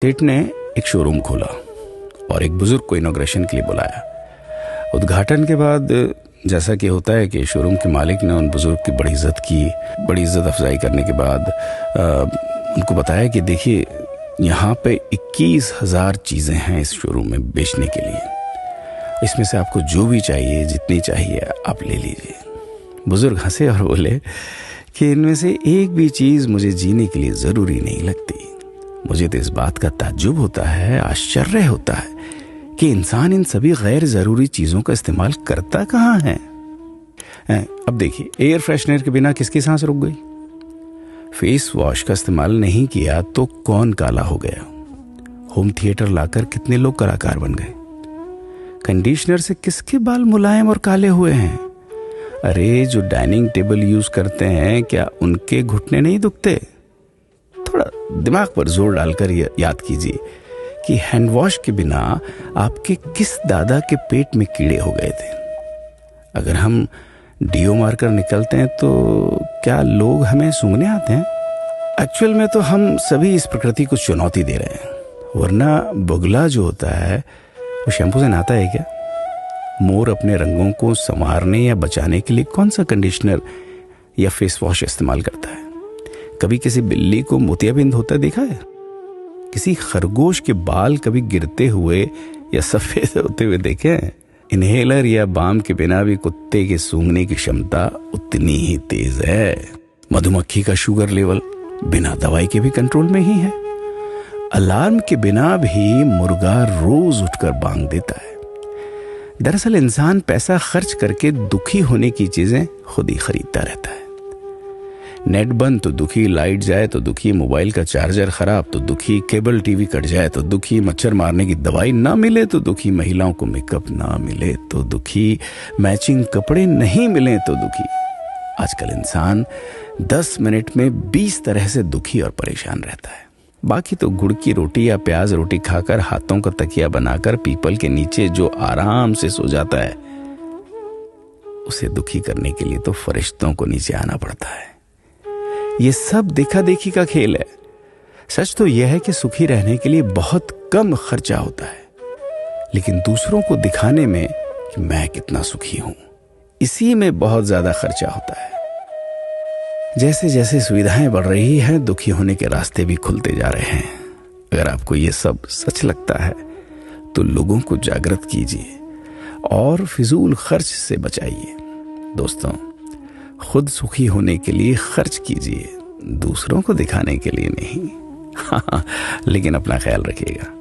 सेठ ने एक शोरूम खोला और एक बुजुर्ग को इनॉग्रेशन के लिए बुलाया। उद्घाटन के बाद जैसा कि होता है कि शोरूम के मालिक ने उन बुजुर्ग की बड़ी इज्जत की। बड़ी इज्जत अफजाई करने के बाद उनको बताया कि देखिए, यहाँ पे 21,000 चीज़ें हैं इस शोरूम में बेचने के लिए। इसमें से आपको जो भी चाहिए, जितनी चाहिए आप ले लीजिए। बुजुर्ग हंसे और बोले कि इनमें से एक भी चीज़ मुझे जीने के लिए ज़रूरी नहीं लगती। मुझे तो इस बात का ताज्जुब होता है, आश्चर्य होता है कि इंसान इन सभी गैर ज़रूरी चीज़ों का इस्तेमाल करता कहाँ है। अब देखिए, एयर फ्रेशनर के बिना किसकी सांस रुक गई? फेस वॉश का इस्तेमाल नहीं किया तो कौन काला हो गया? होम थिएटर लाकर कितने लोग कलाकार बन गए? कंडीशनर से किसके बाल मुलायम और काले हुए हैं? अरे, जो डाइनिंग टेबल यूज करते हैं, क्या उनके घुटने नहीं दुखते? थोड़ा दिमाग पर जोर डालकर याद कीजिए कि हैंड वॉश के बिना आपके किस दादा के पेट में कीड़े हो गए थे। अगर हम डीओ मारकर निकलते हैं तो क्या लोग हमें सूंघने आते हैं? एक्चुअल में तो हम सभी इस प्रकृति को चुनौती दे रहे हैं, वरना बुगला जो होता है वो शैम्पू से नहाता है क्या? मोर अपने रंगों को संवारने या बचाने के लिए कौन सा कंडीशनर या फेस वॉश इस्तेमाल करता है? कभी किसी बिल्ली को मोतियाबिंद होता देखा है? किसी खरगोश के बाल कभी गिरते हुए या सफेद होते हुए देखे हैं? इनहेलर या बाम के बिना भी कुत्ते के सूंघने की क्षमता उतनी ही तेज है। मधुमक्खी का शुगर लेवल बिना दवाई के भी कंट्रोल में ही है। अलार्म के बिना भी मुर्गा रोज उठकर बांग देता है। दरअसल इंसान पैसा खर्च करके दुखी होने की चीजें खुद ही खरीदता रहता है। नेट बंद तो दुखी, लाइट जाए तो दुखी, मोबाइल का चार्जर खराब तो दुखी, केबल टीवी कट जाए तो दुखी, मच्छर मारने की दवाई ना मिले तो दुखी, महिलाओं को मेकअप ना मिले तो दुखी, मैचिंग कपड़े नहीं मिले तो दुखी। आजकल इंसान 10 मिनट में 20 तरह से दुखी और परेशान रहता है। बाकी तो गुड़ की रोटी या प्याज रोटी खाकर, हाथों का तकिया बनाकर पीपल के नीचे जो आराम से सो जाता है, उसे दुखी करने के लिए तो फरिश्तों को नीचे आना पड़ता है। ये सब देखा देखी का खेल है। सच तो यह है कि सुखी रहने के लिए बहुत कम खर्चा होता है, लेकिन दूसरों को दिखाने में कि मैं कितना सुखी हूं, इसी में बहुत ज्यादा खर्चा होता है। जैसे जैसे सुविधाएं बढ़ रही हैं, दुखी होने के रास्ते भी खुलते जा रहे हैं। अगर आपको ये सब सच लगता है तो लोगों को जागृत कीजिए और फिजूल खर्च से बचाइए। दोस्तों, खुद सुखी होने के लिए खर्च कीजिए, दूसरों को दिखाने के लिए नहीं। हाँ, लेकिन अपना ख्याल रखिएगा।